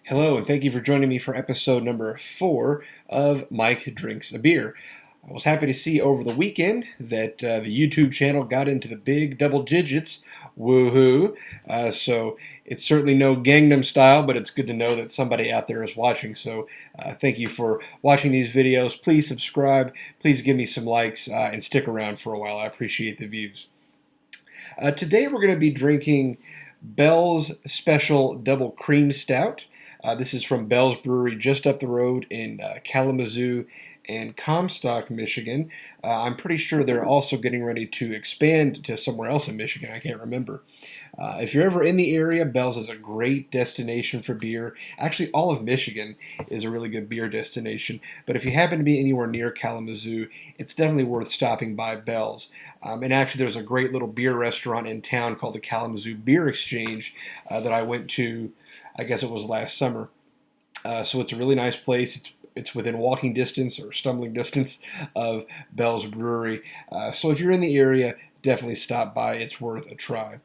Hello, and thank you for joining me for episode number 4 of Mike Drinks a Beer. I was happy to see over the weekend that the YouTube channel got into the big double digits. Woohoo! So it's certainly no Gangnam Style, but it's good to know that somebody out there is watching. So thank you for watching these videos. Please subscribe. Please give me some likes and stick around for a while. I appreciate the views. Today we're going to be drinking Bell's Special Double Cream Stout. This is from Bell's Brewery just up the road in Kalamazoo and Comstock, Michigan. I'm pretty sure they're also getting ready to expand to somewhere else in Michigan. I can't remember. If you're ever in the area, Bell's is a great destination for beer. Actually, all of Michigan is a really good beer destination. But if you happen to be anywhere near Kalamazoo, it's definitely worth stopping by Bell's. And actually, there's a great little beer restaurant in town called the Kalamazoo Beer Exchange that I went to, I guess it was last summer. So it's a really nice place. It's within walking distance or stumbling distance of Bell's Brewery. So if you're in the area, definitely stop by. It's worth a try.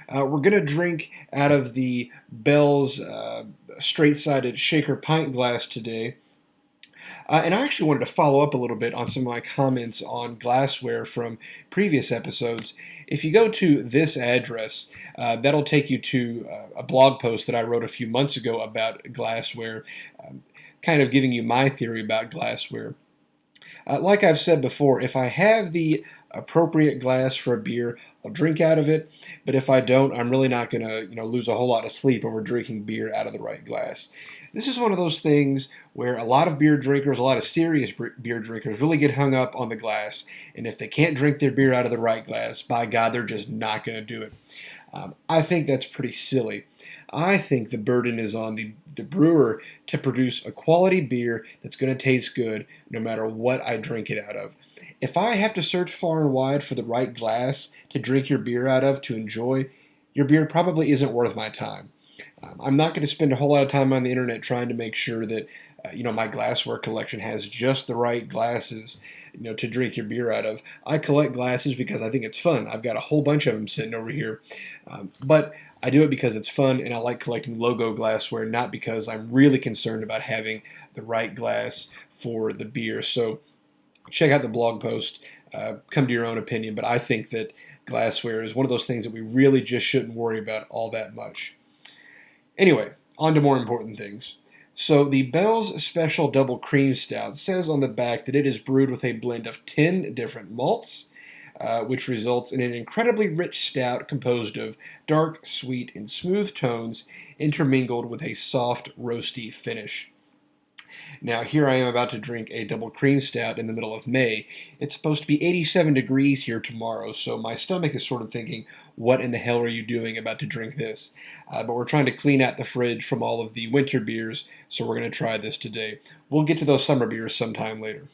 We're going to drink out of the Bell's straight-sided shaker pint glass today. And I actually wanted to follow up a little bit on some of my comments on glassware from previous episodes. If you go to this address, that'll take you to a blog post that I wrote a few months ago about glassware, kind of giving you my theory about glassware. Like I've said before, if I have the appropriate glass for a beer, I'll drink out of it. But if I don't, I'm really not going to, lose a whole lot of sleep over drinking beer out of the right glass. This is one of those things where a lot of beer drinkers, a lot of serious beer drinkers, really get hung up on the glass. And if they can't drink their beer out of the right glass, by God, they're just not going to do it. I think that's pretty silly. I think the burden is on the brewer to produce a quality beer that's going to taste good no matter what I drink it out of. If I have to search far and wide for the right glass to drink your beer out of to enjoy, your beer probably isn't worth my time. I'm not going to spend a whole lot of time on the internet trying to make sure that my glassware collection has just the right glasses to drink your beer out of. I collect glasses because I think it's fun. I've got a whole bunch of them sitting over here. But I do it because it's fun and I like collecting logo glassware, not because I'm really concerned about having the right glass for the beer. So check out the blog post, come to your own opinion, but I think that glassware is one of those things that we really just shouldn't worry about all that much. Anyway, on to more important things. So the Bell's Special Double Cream Stout says on the back that it is brewed with a blend of 10 different malts, which results in an incredibly rich stout composed of dark, sweet, and smooth tones intermingled with a soft, roasty finish. Now, here I am about to drink a double cream stout in the middle of May. It's supposed to be 87 degrees here tomorrow, so my stomach is sort of thinking, what in the hell are you doing about to drink this? But we're trying to clean out the fridge from all of the winter beers, so we're going to try this today. We'll get to those summer beers sometime later.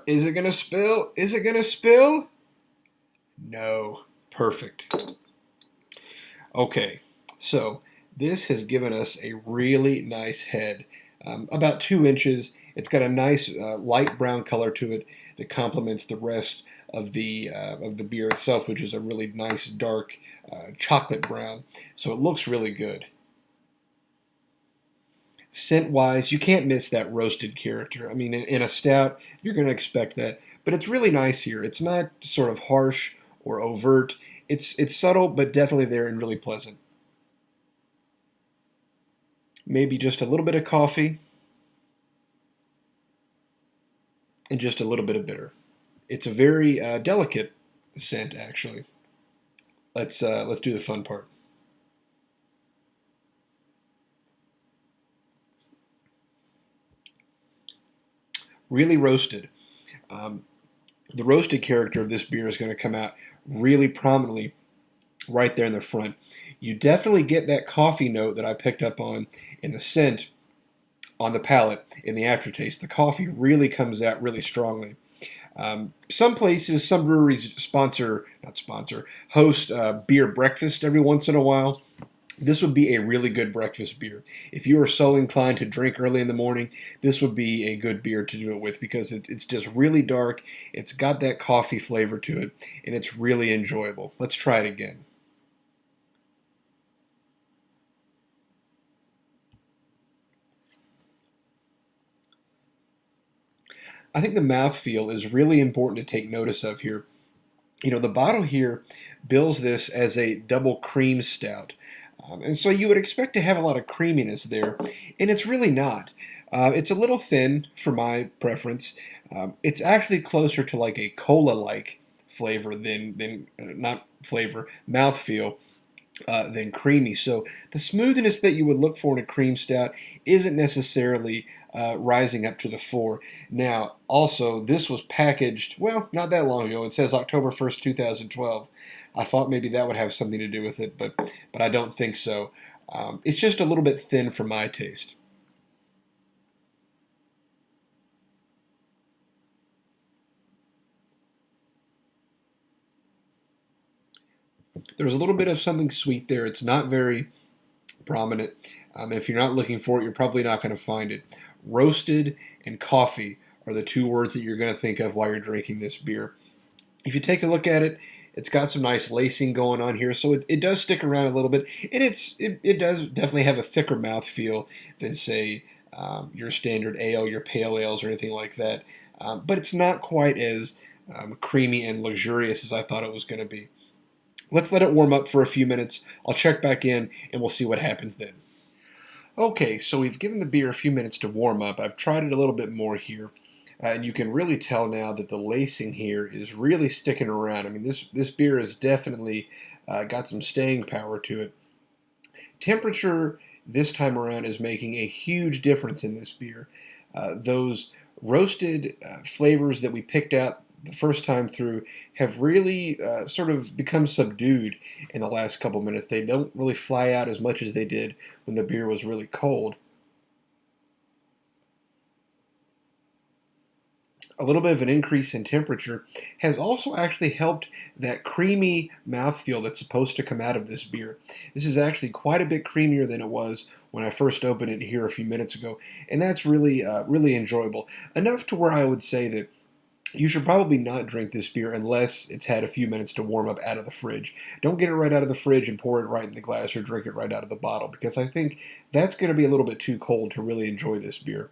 Is it going to spill? Is it going to spill? No. Perfect. Okay, so this has given us a really nice head, about 2 inches. It's got a nice light brown color to it that complements the rest of the beer itself, which is a really nice dark chocolate brown. So it looks really good. Scent-wise, you can't miss that roasted character. I mean, in a stout, you're going to expect that, but it's really nice here. It's not sort of harsh or overt. It's subtle, but definitely there and really pleasant. Maybe just a little bit of coffee and just a little bit of bitter. It's a very delicate scent, actually. Let's do the fun part. Really roasted. Um, the roasted character of this beer is going to come out really prominently right there in the front. You definitely get that coffee note that I picked up on in the scent on the palate in the aftertaste. The coffee really comes out really strongly. Some places, some breweries host beer breakfast every once in a while. This would be a really good breakfast beer. If you are so inclined to drink early in the morning, this would be a good beer to do it with because it's just really dark. It's got that coffee flavor to it, and it's really enjoyable. Let's try it again. I think the mouthfeel is really important to take notice of here. The bottle here bills this as a double cream stout. And so you would expect to have a lot of creaminess there, and it's really not. It's a little thin for my preference. It's actually closer to like a cola-like flavor than not flavor, mouthfeel than creamy. So the smoothness that you would look for in a cream stout isn't necessarily rising up to the fore. Now, also, this was packaged, well, not that long ago. It says October 1st, 2012. I thought maybe that would have something to do with it, but I don't think so. It's just a little bit thin for my taste. There's a little bit of something sweet there. It's not very prominent. If you're not looking for it, you're probably not going to find it. Roasted and coffee are the two words that you're going to think of while you're drinking this beer. If you take a look at it, it's got some nice lacing going on here, so it does stick around a little bit, and it does definitely have a thicker mouthfeel than, say, your standard ale, your pale ales, or anything like that. But it's not quite as creamy and luxurious as I thought it was going to be. Let's let it warm up for a few minutes. I'll check back in, and we'll see what happens then. Okay, so we've given the beer a few minutes to warm up. I've tried it a little bit more here, and you can really tell now that the lacing here is really sticking around. I mean, this beer has definitely got some staying power to it. Temperature this time around is making a huge difference in this beer. Those roasted flavors that we picked out the first time through have really sort of become subdued in the last couple minutes. They don't really fly out as much as they did when the beer was really cold. A little bit of an increase in temperature has also actually helped that creamy mouthfeel that's supposed to come out of this beer. This is actually quite a bit creamier than it was when I first opened it here a few minutes ago, and that's really enjoyable. Enough to where I would say that you should probably not drink this beer unless it's had a few minutes to warm up out of the fridge. Don't get it right out of the fridge and pour it right in the glass or drink it right out of the bottle because I think that's going to be a little bit too cold to really enjoy this beer.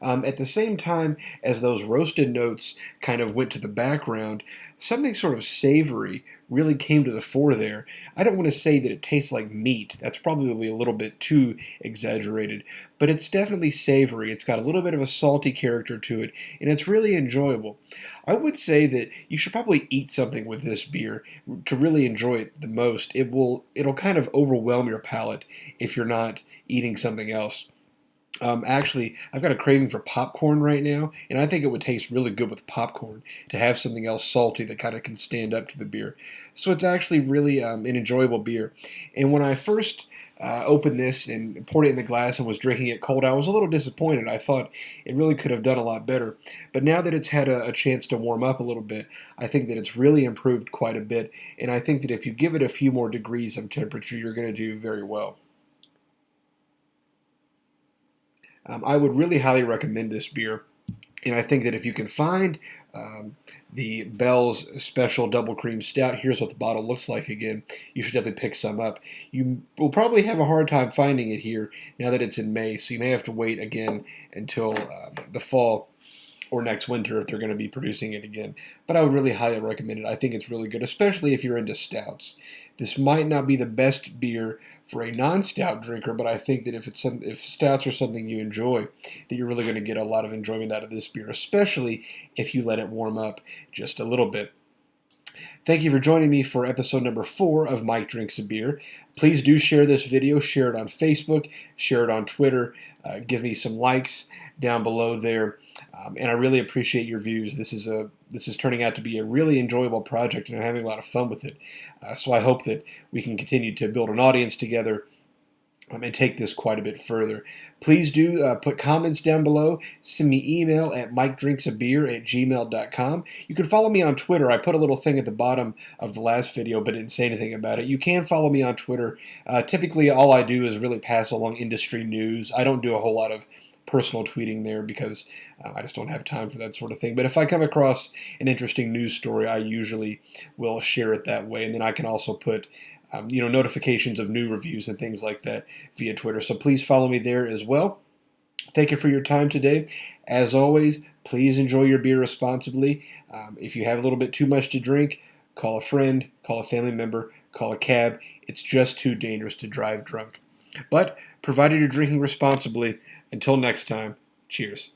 At the same time as those roasted notes kind of went to the background, something sort of savory really came to the fore there. I don't want to say that it tastes like meat. That's probably a little bit too exaggerated, but it's definitely savory. It's got a little bit of a salty character to it, and it's really enjoyable. I would say that you should probably eat something with this beer to really enjoy it the most. It'll kind of overwhelm your palate if you're not eating something else. Actually, I've got a craving for popcorn right now, and I think it would taste really good with popcorn to have something else salty that kind of can stand up to the beer. So it's actually really an enjoyable beer. And when I first opened this and poured it in the glass and was drinking it cold, I was a little disappointed. I thought it really could have done a lot better. But now that it's had a chance to warm up a little bit, I think that it's really improved quite a bit. And I think that if you give it a few more degrees of temperature, you're going to do very well. I would really highly recommend this beer. And I think that if you can find the Bell's Special Double Cream Stout, here's what the bottle looks like again, you should definitely pick some up. You will probably have a hard time finding it here now that it's in May, so you may have to wait again until the fall or next winter if they're going to be producing it again. But I would really highly recommend it. I think it's really good, especially if you're into stouts. This might not be the best beer for a non-stout drinker, but I think that if stouts are something you enjoy, that you're really going to get a lot of enjoyment out of this beer, especially if you let it warm up just a little bit. Thank you for joining me for episode number 4 of Mike Drinks a Beer. Please do share this video. Share it on Facebook. Share it on Twitter. Give me some likes down below there. And I really appreciate your views. This is turning out to be a really enjoyable project, and I'm having a lot of fun with it. So I hope that we can continue to build an audience together and take this quite a bit further. Please do put comments down below. Send me email at mikedrinksabeer@gmail.com. You can follow me on Twitter. I put a little thing at the bottom of the last video, but didn't say anything about it. You can follow me on Twitter. Typically, all I do is really pass along industry news. I don't do a whole lot of personal tweeting there because I just don't have time for that sort of thing. But if I come across an interesting news story, I usually will share it that way. And then I can also put notifications of new reviews and things like that via Twitter. So please follow me there as well. Thank you for your time today. As always, please enjoy your beer responsibly. If you have a little bit too much to drink, call a friend, call a family member, call a cab. It's just too dangerous to drive drunk. But provided you're drinking responsibly, until next time, cheers.